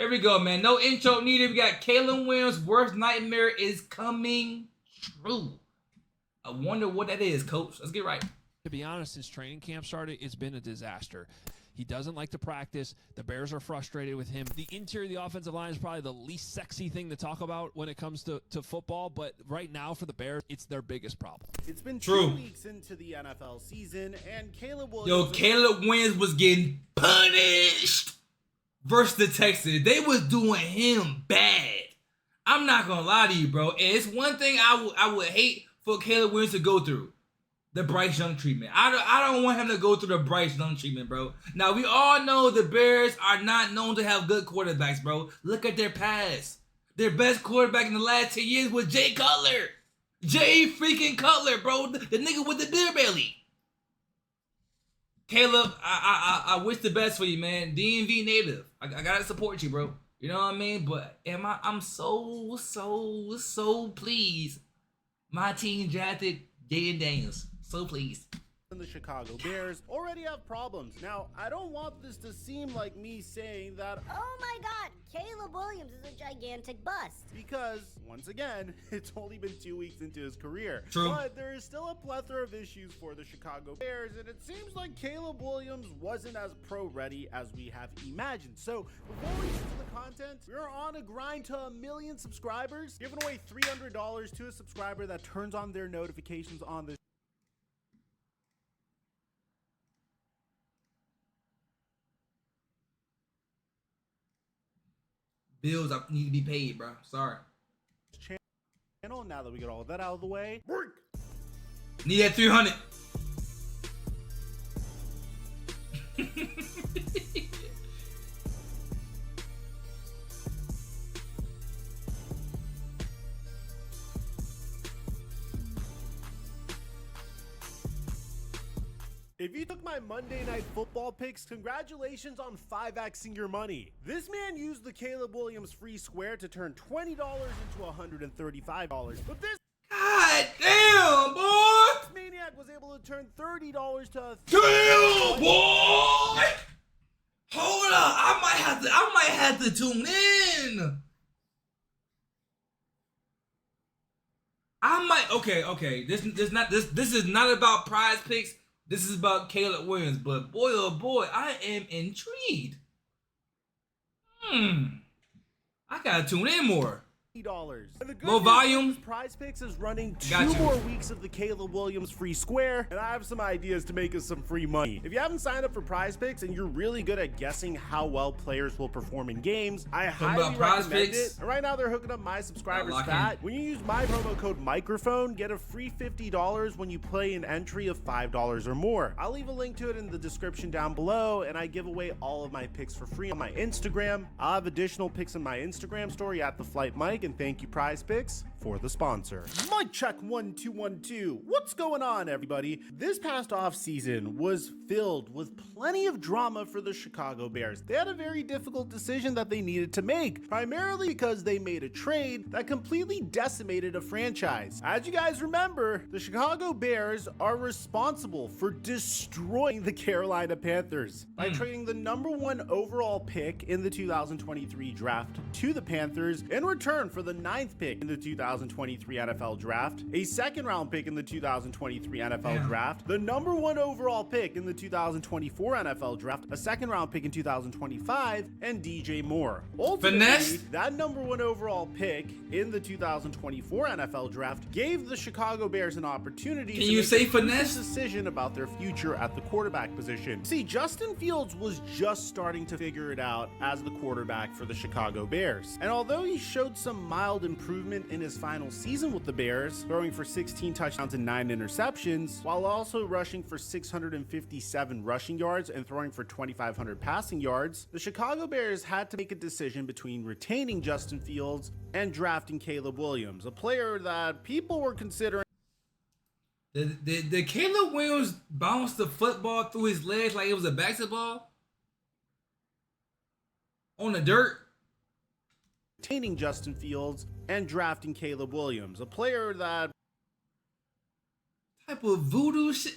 Here we go, man. No intro needed. We got Caleb Williams' worst nightmare is coming true. I wonder what that is, Coach. Let's get right. To be honest, since training camp started, it's been a disaster. He doesn't like to practice. The Bears are frustrated with him. The interior of the offensive line is probably the least sexy thing to talk about when it comes to football, but right now for the Bears, it's their biggest problem. It's been 2 weeks into the NFL season, and Caleb Williams... Yo, Caleb Williams was getting punished versus the Texans. They was doing him bad. I'm not going to lie to you, bro. And it's one thing I would hate for Caleb Williams to go through. The Bryce Young treatment. I don't want him to go through the Bryce Young treatment, bro. Now, we all know the Bears are not known to have good quarterbacks, bro. Look at their past. Their best quarterback in the last 10 years was Jay Cutler. Jay freaking Cutler, bro. The nigga with the beer belly. Caleb, I wish the best for you, man. DMV native. I gotta support you, bro. You know what I mean? But I'm so pleased my team drafted Jaden Daniels. So pleased. And the Chicago Bears already have problems. Now, I don't want this to seem like me saying that, oh my God, Caleb Williams is a gigantic bust. Because, once again, it's only been 2 weeks into his career. True. But there is still a plethora of issues for the Chicago Bears, and it seems like Caleb Williams wasn't as pro-ready as we have imagined. So, before we get to the content, we're on a grind to 1 million subscribers, giving away $300 to a subscriber that turns on their notifications on the Bills need to be paid, bro. Sorry. channel. Now that we get all of that out of the way, Need that 300. if you took my Monday Night Football picks, congratulations on 5xing your money. This man used the Caleb Williams free square to turn $20 into $135. But this God damn, boy! maniac was able to turn $30 to Damn, boy! Hold up, I might have to tune in. Okay. This is not about prize picks. This is about Caleb Williams, but boy, oh boy, I am intrigued. I gotta tune in more. $80. And the good Low news volume. is Prize Picks is running Gotcha. 2 more weeks of the Caleb Williams free square, and I have some ideas to make us some free money. If you haven't signed up for Prize Picks and you're really good at guessing how well players will perform in games, I highly Prize recommend Picks? it. And right now they're hooking up my subscribers Lock in. fat. When you use my promo code Mikerophone, get a free $50 when you play an entry of $5 or more. I'll leave a link to it in the description down below, and I give away all of my picks for free on my Instagram. I'll have additional picks in my Instagram story at The Flight Mike, and thank you Prize Picks for the sponsor. Mic check 1 2 1 2. What's going on, everybody? This past off season was filled with plenty of drama for the Chicago Bears. They had a very difficult decision that they needed to make, primarily because they made a trade that completely decimated a franchise. As you guys remember, the Chicago Bears are responsible for destroying the Carolina Panthers by trading the #1 overall pick in the 2023 draft to the Panthers in return for the 9th pick in the 2023 NFL draft, a 2nd round pick in the 2023 NFL draft, the #1 overall pick in the 2024 NFL draft, a 2nd round pick in 2025, and DJ Moore. Ultimately, Finesse? that #1 overall pick in the 2024 NFL draft gave the Chicago Bears an opportunity Can to you make say a crucial finesse? decision about their future at the quarterback position. See, Justin Fields was just starting to figure it out as the quarterback for the Chicago Bears. And although he showed some mild improvement in his final season with the Bears, throwing for 16 touchdowns and 9 interceptions, while also rushing for 657 rushing yards and throwing for 2,500 passing yards, the Chicago Bears had to make a decision between retaining Justin Fields and drafting Caleb Williams, a player that people were considering. Did Caleb Williams bounce the football through his legs like it was a basketball? On the dirt? Retaining Justin Fields and drafting Caleb Williams, a player that Type of voodoo shit.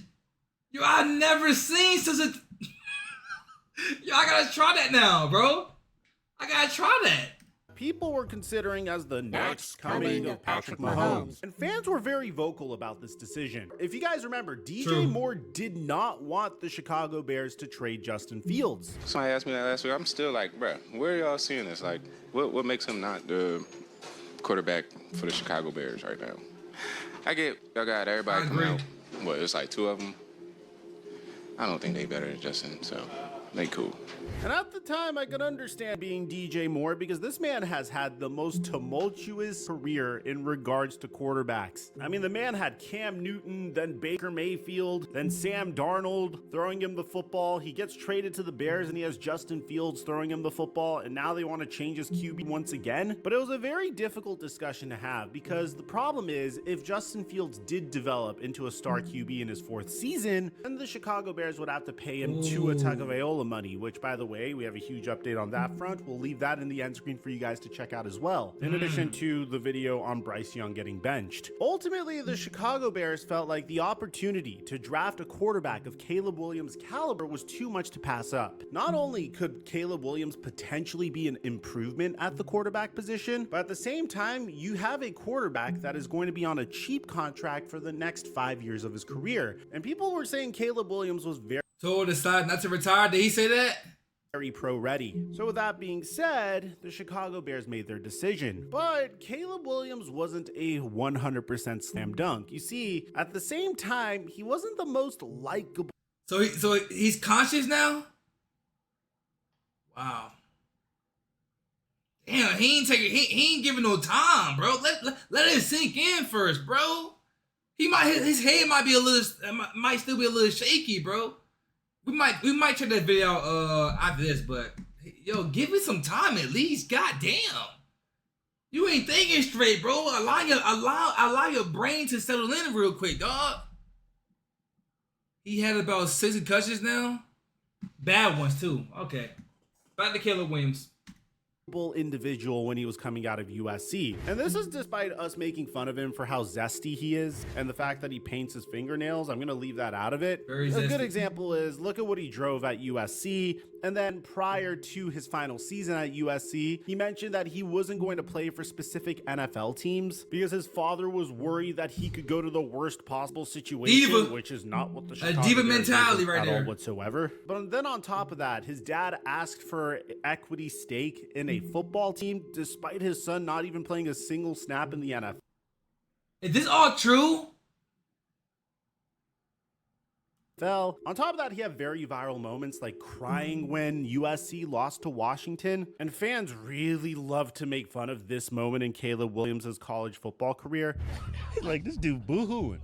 Yo, I never seen such a. Yo, I gotta try that now, bro. I gotta try that. people were considering as the next coming of Patrick Mahomes. And fans were very vocal about this decision. If you guys remember, DJ Moore did not want the Chicago Bears to trade Justin Fields. Somebody asked me that last week. I'm still like, bruh, where are y'all seeing this? Like, what makes him not the quarterback for the Chicago Bears right now? I get y'all got everybody coming out. What, it's like 2 of them? I don't think they better than Justin, so they cool. And at the time, I could understand being DJ Moore because this man has had the most tumultuous career in regards to quarterbacks. I mean, the man had Cam Newton, then Baker Mayfield, then Sam Darnold throwing him the football. He gets traded to the Bears and he has Justin Fields throwing him the football, and now they want to change his QB once again. But it was a very difficult discussion to have because the problem is, if Justin Fields did develop into a star QB in his 4th season, then the Chicago Bears would have to pay him Tua Tagovailoa money, which, by the way, we have a huge update on that front. We'll leave that in the end screen for you guys to check out as well, in addition to the video on Bryce Young getting benched. Ultimately, the Chicago Bears felt like the opportunity to draft a quarterback of Caleb Williams' caliber was too much to pass up. Not only could Caleb Williams potentially be an improvement at the quarterback position, but at the same time, you have a quarterback that is going to be on a cheap contract for the next 5 years of his career. And people were saying Caleb Williams was So decided not to retire. Did he say that? very pro ready. So with that being said, the Chicago Bears made their decision, but Caleb Williams wasn't a 100% slam dunk. You see, at the same time, he wasn't the most likable. So he's conscious now? Wow. Damn, he ain't giving no time, bro. Let it sink in first, bro. His head might still be a little shaky, bro. We might check that video out after this, but yo, give it some time at least. God damn. You ain't thinking straight, bro. Allow your brain to settle in real quick, dog. He had about 6 concussions now. Bad ones too. Okay. Back to Caleb Williams. Individual when he was coming out of USC. And this is despite us making fun of him for how zesty he is and the fact that he paints his fingernails. I'm going to leave that out of it. Very A zesty. good example is look at what he drove at USC. And then prior to his final season at USC, he mentioned that he wasn't going to play for specific NFL teams because his father was worried that he could go to the worst possible situation, Diva. which is not what the A Chicago diva Bears mentality did right at there. all whatsoever. But then on top of that, his dad asked for equity stake in a football team despite his son not even playing a single snap in the NFL. Is this all true? On top of that, he had very viral moments like crying when USC lost to Washington, and fans really love to make fun of this moment in Caleb Williams' college football career. Like, this dude boo-hooing.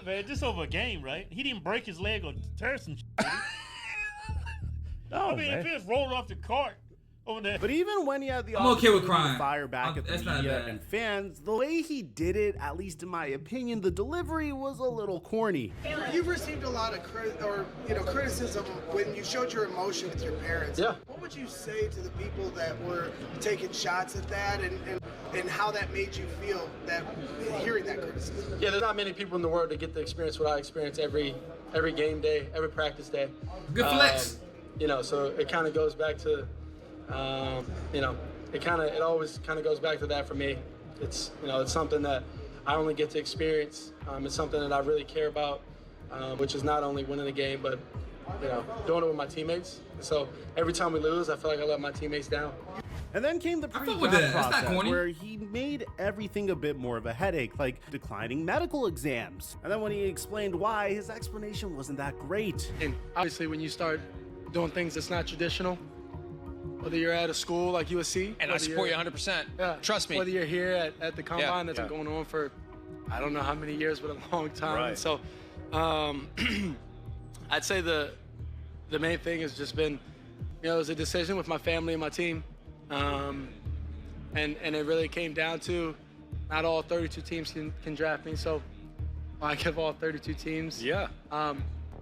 Man, just over a game, right? He didn't break his leg or tear some shit, did he? No, I mean, if he just rolled off the cart over there. But even when he had the I'm okay with opportunity crying. to fire back at the That's not media bad. and fans, the way he did it, at least in my opinion, the delivery was a little corny. You've received a lot of criticism when you showed your emotion with your parents. Yeah. What would you say to the people that were taking shots at that and how that made you feel that hearing that criticism? Yeah, there's not many people in the world that get to experience what I experience every game day, every practice day. Good flex. So it kind of goes back to, it always kind of goes back to that for me. It's something that I only get to experience. It's something that I really care about, which is not only winning the game, but, doing it with my teammates. So every time we lose, I feel like I let my teammates down. And then came the fuck with pre-draft that. That's not process corny. where he made everything a bit more of a headache, like declining medical exams. And then when he explained why, his explanation wasn't that great. And obviously when you start doing things that's not traditional, whether you're at a school like USC. And I support you 100%. Yeah, Trust me. Whether you're here at the combine that's been going on for, I don't know how many years, but a long time. Right. And so I'd say the main thing has just been, it was a decision with my family and my team. And it really came down to not all 32 teams can draft me. So I give all 32 teams. Yeah.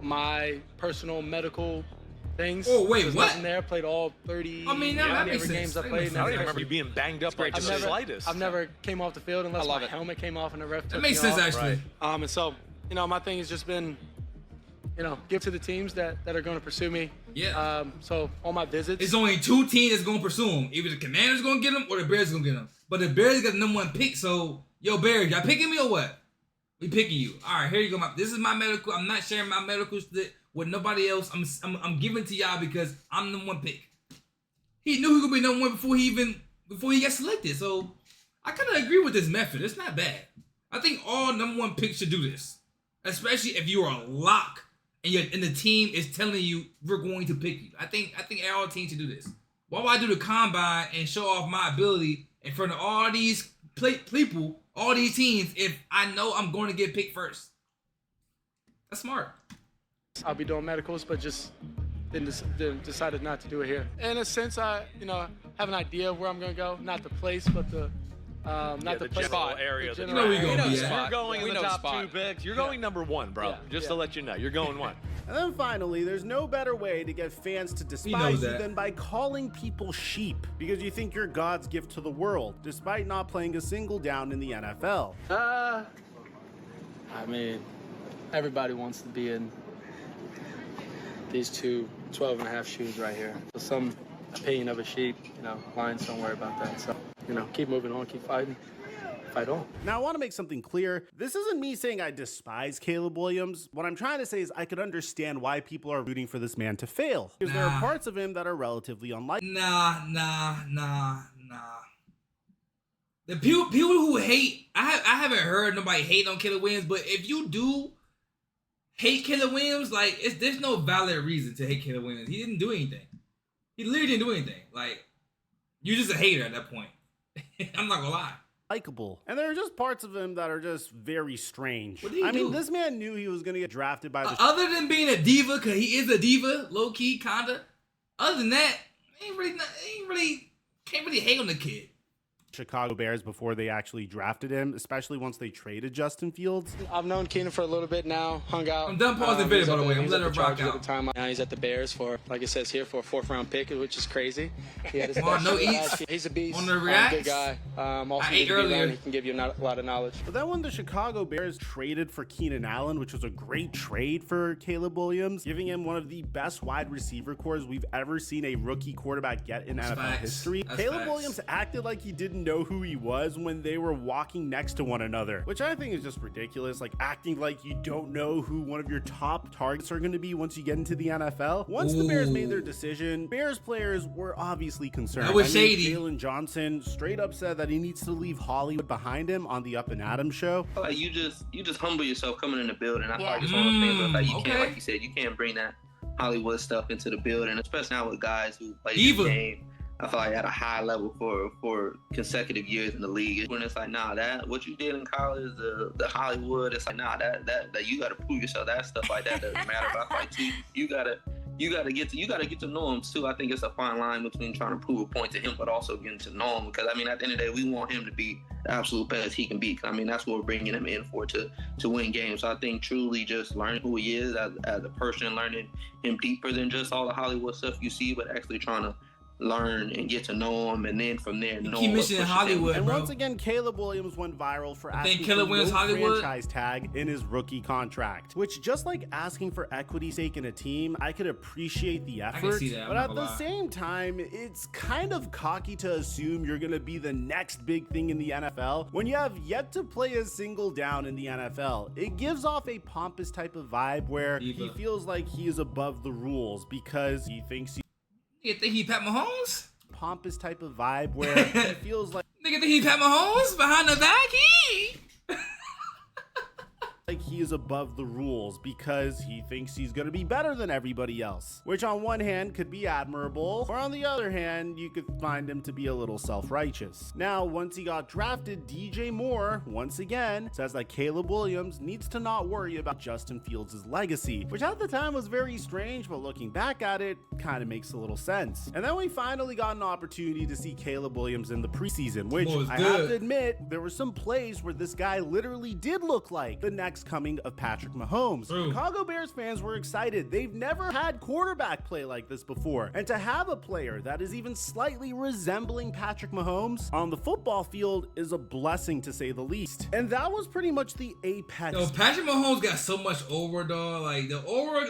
My personal medical things. Oh, wait, there's what? nothing there. Played all 30 I mean, that makes games sense. I That played. makes I don't even sense. remember you being banged up like the slightest. I've never came off the field unless I love my it. helmet came off and the ref That took makes me sense, off. actually. And so, my thing has just been, give to the teams that are going to pursue me. Yeah. So on my visits, It's only two teams that's gonna pursue him. Either the Commanders gonna get him or the Bears gonna get him. But the Bears got the #1 pick, so yo Bears, y'all picking me or what? We picking you. All right, here you go. This is my medical. I'm not sharing my medical with nobody else. I'm giving to y'all because I'm the #1 pick. He knew he was gonna be #1 before he got selected. So I kind of agree with this method. It's not bad. I think all #1 picks should do this, especially if you are a lock and the team is telling you we're going to pick you. I think all teams should do this. Why would I do the combine and show off my ability in front of all these people, all these teams, if I know I'm going to get picked first? That's smart. I'll be doing medicals, but just decided not to do it here. In a sense, I have an idea of where I'm going to go, not the place, but the general area. You know where you're going to be at. You're going in the top 2 picks. You're going #1, bro. Just to let you know, you're going 1. And then finally, there's no better way to get fans to despise you than by calling people sheep, because you think you're God's gift to the world, despite not playing a single down in the NFL. I mean, everybody wants to be in these two 12.5 shoes right here. So some opinion of a sheep, Lions don't worry about that. So, keep moving on, keep fighting. Fight on. Now, I want to make something clear. This isn't me saying I despise Caleb Williams. What I'm trying to say is I could understand why people are rooting for this man to fail. Because there are parts of him that are relatively unlikely. Nah. The people who hate, I haven't heard nobody hate on Caleb Williams, but if you do hate Caleb Williams, like, there's no valid reason to hate Caleb Williams. He didn't do anything. He literally didn't do anything. Like, you're just a hater at that point. I'm not gonna lie. Likeable. And there are just parts of him that are just very strange. What did he do? mean, this man knew he was going to get drafted by the... Other than being a diva, because he is a diva, low-key, kinda. Other than that, can't really hate on the kid. Chicago Bears before they actually drafted him, especially once they traded Justin Fields. I've known Keenan for a little bit now, hung out. I'm done pausing the video, by the way. I'm letting it rock out. At the time. Now he's at the Bears for, like it says here, for a 4th-round pick, which is crazy. He had his no eats. He's a beast. On the reacts. Good guy. Also, I ate earlier. He can give you a lot of knowledge. But then when the Chicago Bears traded for Keenan Allen, which was a great trade for Caleb Williams, giving him one of the best wide receiver cores we've ever seen a rookie quarterback get in NFL history, Caleb Williams acted like he didn't know who he was when they were walking next to one another, which I think is just ridiculous. Like, acting like you don't know who one of your top targets are going to be once you get into the NFL. Once the Bears made their decision, Bears players were obviously concerned. That was shady. Jalen Johnson straight up said that he needs to leave Hollywood behind him on the Up and Adams show. Like, you just humble yourself coming in the building. I thought just one of the things like you can't, like you said, you can't bring that Hollywood stuff into the building, especially now with guys who play the game. I feel like at a high level for consecutive years in the league. When it's like, nah, that what you did in college, the Hollywood, it's like, nah, that you got to prove yourself. That stuff like that doesn't matter. But I feel like you gotta get to know him too. I think it's a fine line between trying to prove a point to him, but also getting to know him. Because I mean, at the end of the day, we want him to be the absolute best he can be. I mean, that's what we're bringing him in for, to win games. So I think truly just learning who he is as a person, learning him deeper than just all the Hollywood stuff you see, but actually trying to learn and get to know him, and then from there know keep mentioning Hollywood, and bro. once again, Caleb Williams went viral for asking Caleb for Williams no Hollywood franchise tag in his rookie contract, which, just like asking for equity's sake in a team, I could appreciate the effort, I can see that, but at the same time, it's kind of cocky to assume you're gonna be the next big thing in the NFL when you have yet to play a single down in the NFL. It gives off a pompous type of vibe where he feels like he is above the rules because he thinks You think he Pat Mahomes? Pompous type of vibe where he feels like Nigga think he Pat Mahomes behind the back? like he is above the rules because he thinks he's going to be better than everybody else, which on one hand could be admirable, or on the other hand, you could find him to be a little self-righteous. Now, once he got drafted, DJ Moore, once again, says that Caleb Williams needs to not worry about Justin Fields' legacy, which at the time was very strange, but looking back at it, kind of makes a little sense. And then we finally got an opportunity to see Caleb Williams in the preseason, which I have to admit, there were some plays where this guy literally did look like the next coming of Patrick Mahomes. Chicago Bears fans were excited. They've never had quarterback play like this before. And to have a player that is even slightly resembling Patrick Mahomes on the football field is a blessing, to say the least. And that was pretty much the apex. Yo, Patrick Mahomes got so much over, dog. Like, the over,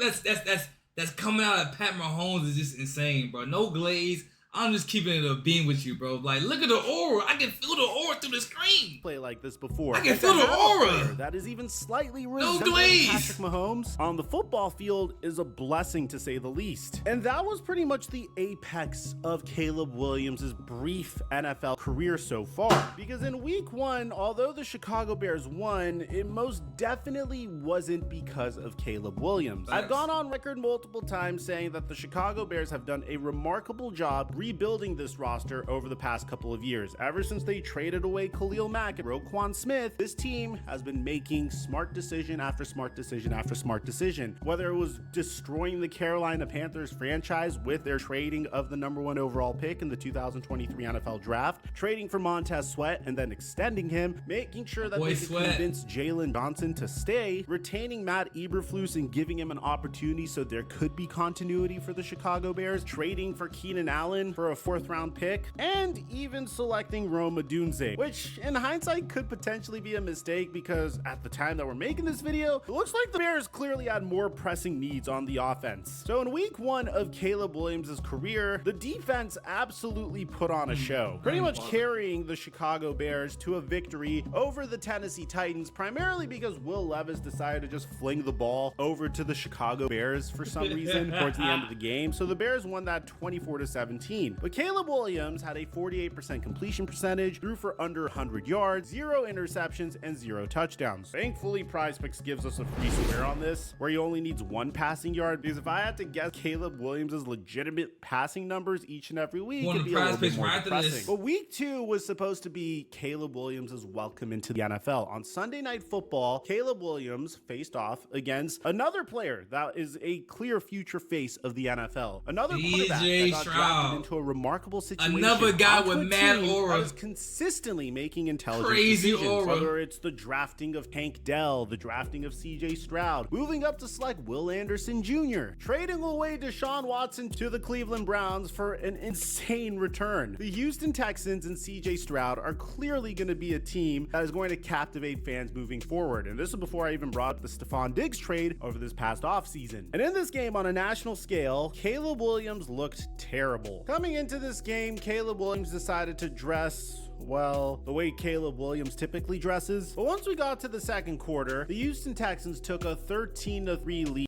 that's coming out of Pat Mahomes is just insane, bro. No glaze. I'm just keeping it a beam with you, bro. Like, look at the aura. I can feel the aura through the screen. Play like this before. I can feel the aura. That is even slightly no glaze. Patrick Mahomes on the football field is a blessing to say the least. And that was pretty much the apex of Caleb Williams' brief NFL career so far. Because in week 1, although the Chicago Bears won, it most definitely wasn't because of Caleb Williams. I've gone on record multiple times saying that the Chicago Bears have done a remarkable job rebuilding this roster over the past couple of years. Ever since they traded away Khalil Mack and Roquan Smith, this team has been making smart decision after smart decision after smart decision. Whether it was destroying the Carolina Panthers franchise with their trading of the #1 overall pick in the 2023 NFL Draft, trading for Montez Sweat and then extending him, making sure that they could convince Jalen Johnson to stay, retaining Matt Eberflus and giving him an opportunity so there could be continuity for the Chicago Bears, trading for Keenan Allen for a 4th round pick, and even selecting Rome Odunze, which in hindsight could potentially be a mistake because at the time that we're making this video, it looks like the Bears clearly had more pressing needs on the offense. So in week 1 of Caleb Williams' career, the defense absolutely put on a show, pretty much carrying the Chicago Bears to a victory over the Tennessee Titans, primarily because Will Levis decided to just fling the ball over to the Chicago Bears for some reason towards the end of the game. So the Bears won that 24-17. But Caleb Williams had a 48% completion percentage, threw for under 100 yards, 0 interceptions, and 0 touchdowns. Thankfully, PrizePicks gives us a free square on this, where he only needs 1 passing yard, because if I had to guess Caleb Williams' legitimate passing numbers each and every week, it'd be a little bit more depressing. But week 2 was supposed to be Caleb Williams' welcome into the NFL. On Sunday Night Football, Caleb Williams faced off against another player that is a clear future face of the NFL. Another quarterback that got drafted into a remarkable situation. Another guy with mad aura. Is consistently making intelligent decisions, aura. whether it's the drafting of Tank Dell, the drafting of CJ Stroud, moving up to select Will Anderson Jr., trading away Deshaun Watson to the Cleveland Browns for an insane return. The Houston Texans and CJ Stroud are clearly going to be a team that is going to captivate fans moving forward. And this is before I even brought up the Stephon Diggs trade over this past offseason. And in this game on a national scale, Caleb Williams looked terrible. Coming into this game, Caleb Williams decided to dress, well, the way Caleb Williams typically dresses. But once we got to the second quarter, the Houston Texans took a 13-3 lead.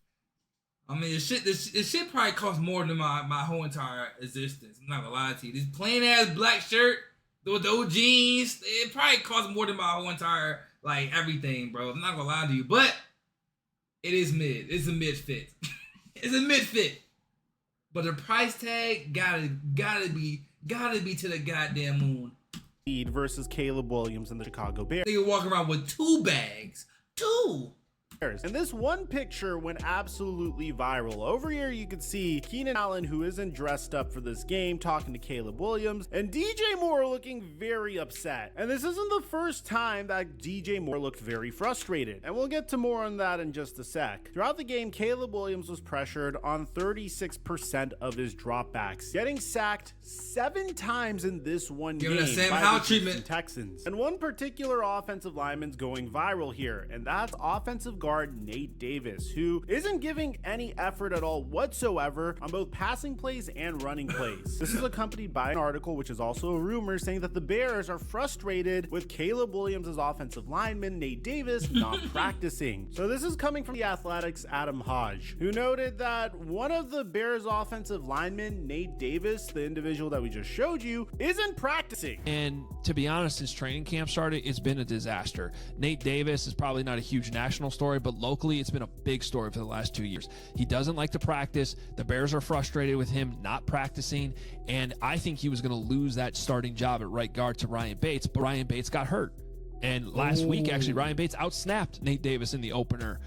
I mean, this shit probably cost more than my whole entire existence. I'm not gonna lie to you. This plain ass black shirt with those jeans, it probably cost more than my whole entire, like, everything, bro. I'm not gonna lie to you, but it is mid. It's a mid fit. It's a mid fit. But the price tag gotta be to the goddamn moon. Versus Caleb Williams and the Chicago Bears. They walk around with 2 bags. 2. And this one picture went absolutely viral. Over here you can see Keenan Allen, who isn't dressed up for this game, talking to Caleb Williams, and DJ Moore looking very upset. And this isn't the first time that DJ Moore looked very frustrated, and we'll get to more on that in just a sec. Throughout the game, Caleb Williams was pressured on 36% of his dropbacks, getting sacked 7 times in this one game by the Houston Texans. And one particular offensive lineman's going viral here, and that's offensive guard Nate Davis, who isn't giving any effort at all whatsoever on both passing plays and running plays. This is accompanied by an article, which is also a rumor, saying that the Bears are frustrated with Caleb Williams' offensive lineman Nate Davis not practicing. So this is coming from The Athletic's Adam Hodge, who noted that one of the Bears offensive linemen, Nate Davis, the individual that we just showed you, isn't practicing. And to be honest, since training camp started, it's been a disaster. Nate Davis is probably not a huge national story, but locally it's been a big story for the last 2 years. He doesn't like to practice. The Bears are frustrated with him not practicing, and I think he was going to lose that starting job at right guard to Ryan Bates, but Ryan Bates got hurt. And last week, actually, Ryan Bates outsnapped Nate Davis in the opener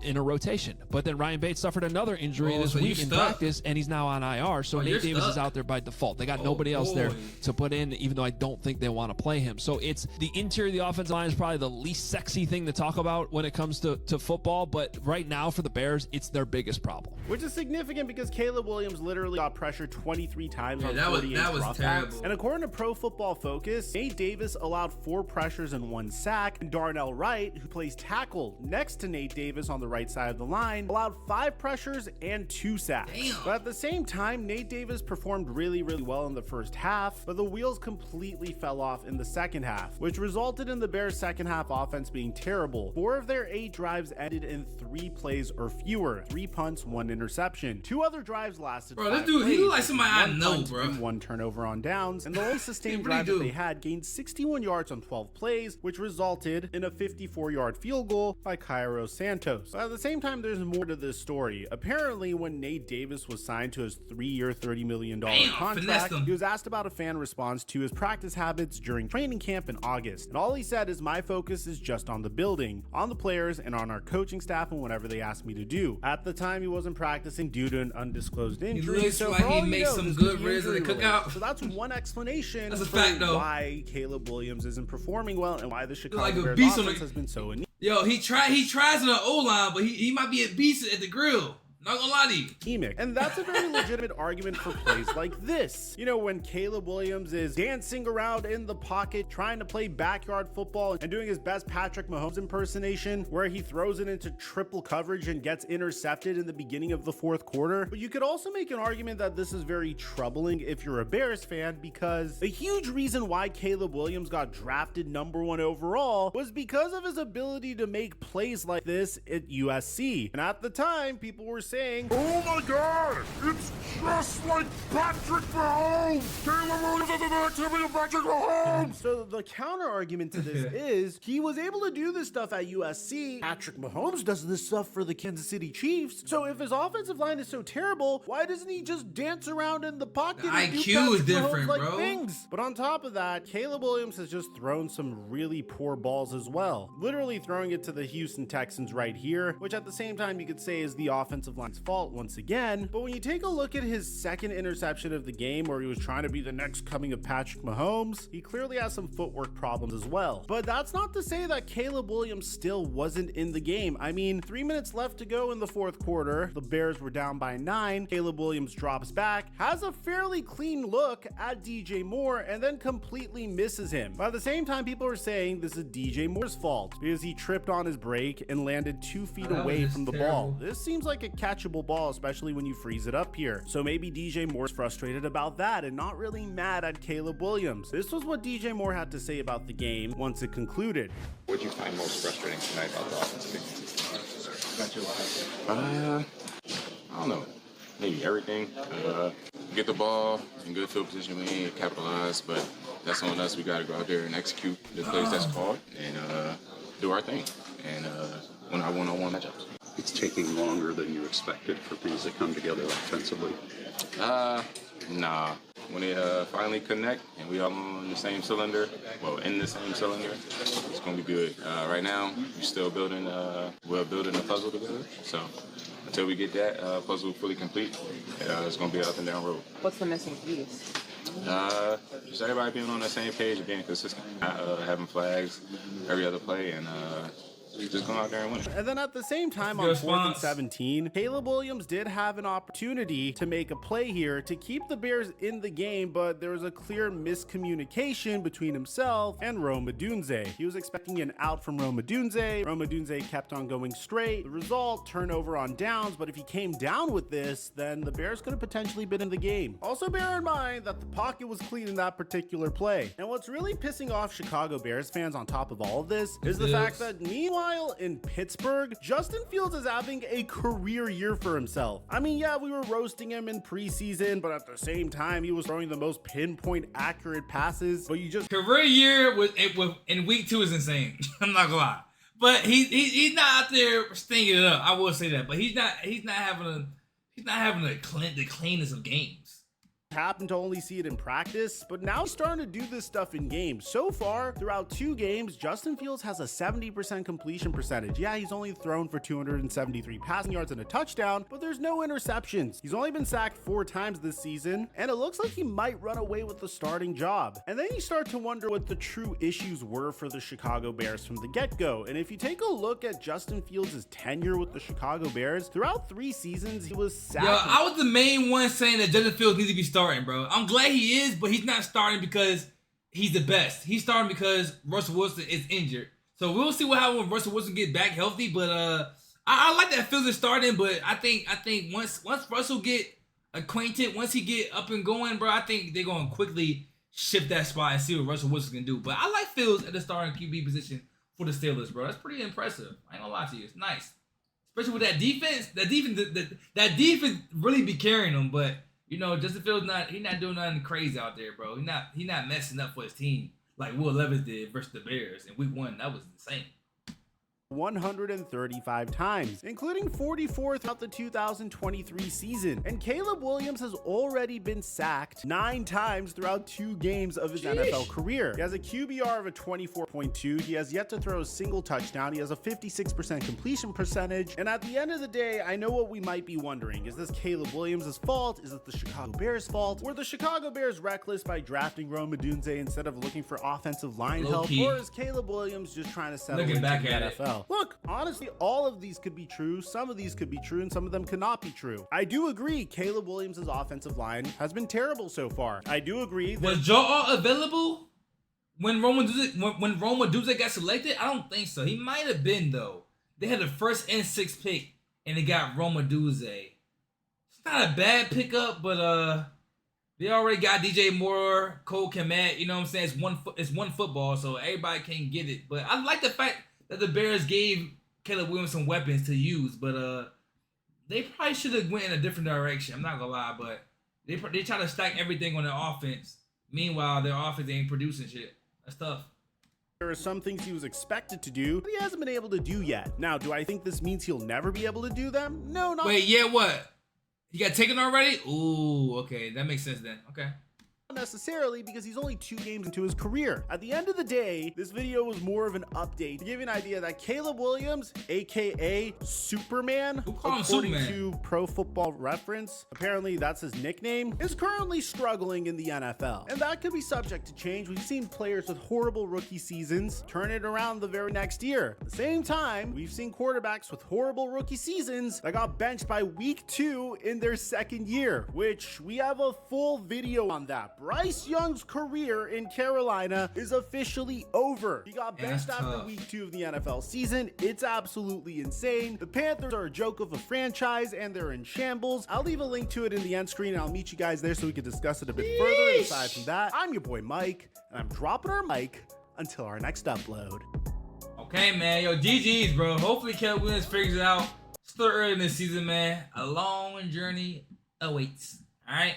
in a rotation. But then Ryan Bates suffered another injury this week in practice, and he's now on IR. So Nate Davis is out there by default. They got nobody else there to put in, even though I don't think they want to play him. So it's the interior of the offensive line is probably the least sexy thing to talk about when it comes to football. But right now for the Bears, it's their biggest problem. Which is significant because Caleb Williams literally got pressured 23 times on 48 dropbacks. And according to Pro Football Focus, Nate Davis allowed 4 pressures and 1 sack, and Darnell Wright, who plays tackle next to Nate Davis on the right side of the line, allowed 5 pressures and 2 sacks. Damn. But at the same time, Nate Davis performed really well in the first half, but the wheels completely fell off in the second half, which resulted in the Bears' second half offense being terrible. 4 of their 8 drives ended in 3 plays or fewer, 3 punts, 1 interception. 2 other drives lasted 5 this dude, plays, he look like somebody I 1 know, punt bro. and 1 turnover on downs, and the only sustained really drive that they had gained 61 yards on 12 plays, which resulted in a 54-yard field goal by Cairo Santos. But at the same time, there's more to this story. Apparently, when Nate Davis was signed to his 3-year, $30 million contract, he was asked about a fan response to his practice habits during training camp in August. And all he said is, "My focus is just on the building, on the players, and on our coaching staff and whatever they ask me to do." At the time, he wasn't practicing due to an undisclosed injury. He looks so like for all he makes some this good could be ribs at the injury cookout. related. So that's one explanation That's a for fact, though. why Caleb Williams isn't performing well and why the Chicago like a Bears beast on offense the- has been so anemic. Yo, he tries in the O-line, but he might be a beast at the grill. Not gonna lie to you. And that's a very legitimate argument for plays like this. You know, when Caleb Williams is dancing around in the pocket, trying to play backyard football and doing his best Patrick Mahomes impersonation, where he throws it into triple coverage and gets intercepted in the beginning of the 4th quarter. But you could also make an argument that this is very troubling if you're a Bears fan, because a huge reason why Caleb Williams got drafted #1 overall was because of his ability to make plays like this at USC. And at the time, people were saying, "Oh my God, it's just like Patrick Mahomes! Caleb Williams has an activity of Patrick Mahomes!" So the counter argument to this is he was able to do this stuff at USC. Patrick Mahomes does this stuff for the Kansas City Chiefs. So if his offensive line is so terrible, why doesn't he just dance around in the pocket? The and do IQ Patrick is different, Mahomes-like bro. things? But on top of that, Caleb Williams has just thrown some really poor balls as well. Literally throwing it to the Houston Texans right here, which at the same time you could say is the offensive line's fault once again. But when you take a look at his second interception of the game, where he was trying to be the next coming of Patrick Mahomes, he clearly has some footwork problems as well. But that's not to say that Caleb Williams still wasn't in the game. I mean, 3 minutes left to go in the 4th quarter. The Bears were down by 9. Caleb Williams drops back, has a fairly clean look at DJ Moore, and then completely misses him. But at the same time, people are saying this is DJ Moore's fault because he tripped on his break and landed 2 feet away from the ball. This seems like a catchable ball, especially when you freeze it up here. So maybe DJ Moore's frustrated about that and not really mad at Caleb Williams. This was what DJ Moore had to say about the game once it concluded. What did you find most frustrating tonight about the offensive game? I don't know. Maybe everything. Get the ball in good field position, we ain't capitalize, but that's on us. We got to go out there and execute the plays that's called and do our thing. And win our one-on-one matchups. It's taking longer than you expected for things to come together offensively. Nah. When they finally connect and we all on the same cylinder, in the same cylinder, it's gonna be good. Right now, we're still building. We're building a puzzle together. So until we get that puzzle fully complete, it's gonna be an up and down road. What's the missing piece? Just everybody being on the same page and being consistent, having flags every other play, and just going out there and win. And then at the same time, on 4th and 17, Caleb Williams did have an opportunity to make a play here to keep the Bears in the game, but there was a clear miscommunication between himself and Rome Odunze. He was expecting an out from Rome Odunze. Rome Odunze kept on going straight. The result, turnover on downs, but if he came down with this, then the Bears could have potentially been in the game. Also bear in mind that the pocket was clean in that particular play. And what's really pissing off Chicago Bears fans on top of all of this is the fact that meanwhile in Pittsburgh, Justin Fields is having a career year for himself. I mean, yeah, we were roasting him in preseason, but at the same time, he was throwing the most pinpoint accurate passes. But you just career year in week 2 is insane. I'm not gonna lie, but he's not out there stinging it up. I will say that, but he's not having the cleanest of games. Happened to only see it in practice, but now he's starting to do this stuff in games. So far, throughout 2 games, Justin Fields has a 70% completion percentage. Yeah, he's only thrown for 273 passing yards and a touchdown, but there's no interceptions. He's only been sacked 4 times this season, and it looks like he might run away with the starting job. And then you start to wonder what the true issues were for the Chicago Bears from the get-go. And if you take a look at Justin Fields' tenure with the Chicago Bears, throughout 3 seasons, he was sacked. Yo, I was the main one saying that Justin Fields needs to be starting, bro. I'm glad he is, but he's not starting because he's the best. He's starting because Russell Wilson is injured. So we'll see what happens when Russell Wilson get back healthy. But I like that Fields is starting. But I think once Russell get acquainted, once he get up and going, bro, I think they're gonna quickly shift that spot and see what Russell Wilson can do. But I like Fields at the starting QB position for the Steelers, bro. That's pretty impressive. I ain't gonna lie to you. It's nice. Especially with that defense. That defense really be carrying them. But you know, Justin Fields he's not doing nothing crazy out there, bro. He's not messing up for his team like Will Levis did versus the Bears in Week 1. That was insane. 135 times, including 44 throughout the 2023 season. And Caleb Williams has already been sacked 9 times throughout 2 games of his NFL career. He has a QBR of a 24.2. He has yet to throw a single touchdown. He has a 56% completion percentage. And at the end of the day, I know what we might be wondering. Is this Caleb Williams' fault? Is it the Chicago Bears' fault? Were the Chicago Bears reckless by drafting Rome Odunze instead of looking for offensive line help? Or is Caleb Williams just trying to settle into the NFL? Look, honestly, all of these could be true. Some of these could be true, and some of them could not be true. I do agree Caleb Williams' offensive line has been terrible so far. I do agree that— Was Joe available when Rome Odunze got selected? I don't think so. He might have been, though. They had the first and 6th pick, and they got Rome Odunze. It's not a bad pickup, but they already got DJ Moore, Cole Kmet. You know what I'm saying? It's one football, so everybody can get it. But I like the fact that the Bears gave Caleb Williams some weapons to use, but they probably should have went in a different direction. I'm not gonna lie, but they try to stack everything on their offense. Meanwhile, their offense ain't producing shit. That's tough. There are some things he was expected to do, but he hasn't been able to do yet. Now, do I think this means he'll never be able to do them? No, not— Wait, yeah, what? He got taken already? Ooh, okay, that makes sense then. Okay. Necessarily, because he's only 2 games into his career. At the end of the day, this video was more of an update to give you an idea that Caleb Williams, aka Superman, according to Pro Football Reference, apparently that's his nickname, is currently struggling in the NFL. And that could be subject to change. We've seen players with horrible rookie seasons turn it around the very next year. At the same time, we've seen quarterbacks with horrible rookie seasons that got benched by week 2 in their 2nd year, which we have a full video on that. Bryce Young's career in Carolina is officially over. He got benched after week 2 of the NFL season. It's absolutely insane. The Panthers are a joke of a franchise and they're in shambles. I'll leave a link to it in the end screen and I'll meet you guys there so we can discuss it a bit further. Aside from that, I'm your boy Mike, and I'm dropping our mic until our next upload. Okay, man. Yo, GG's, bro. Hopefully Caleb Williams figures it out. Still early in the season, man. A long journey awaits. All right.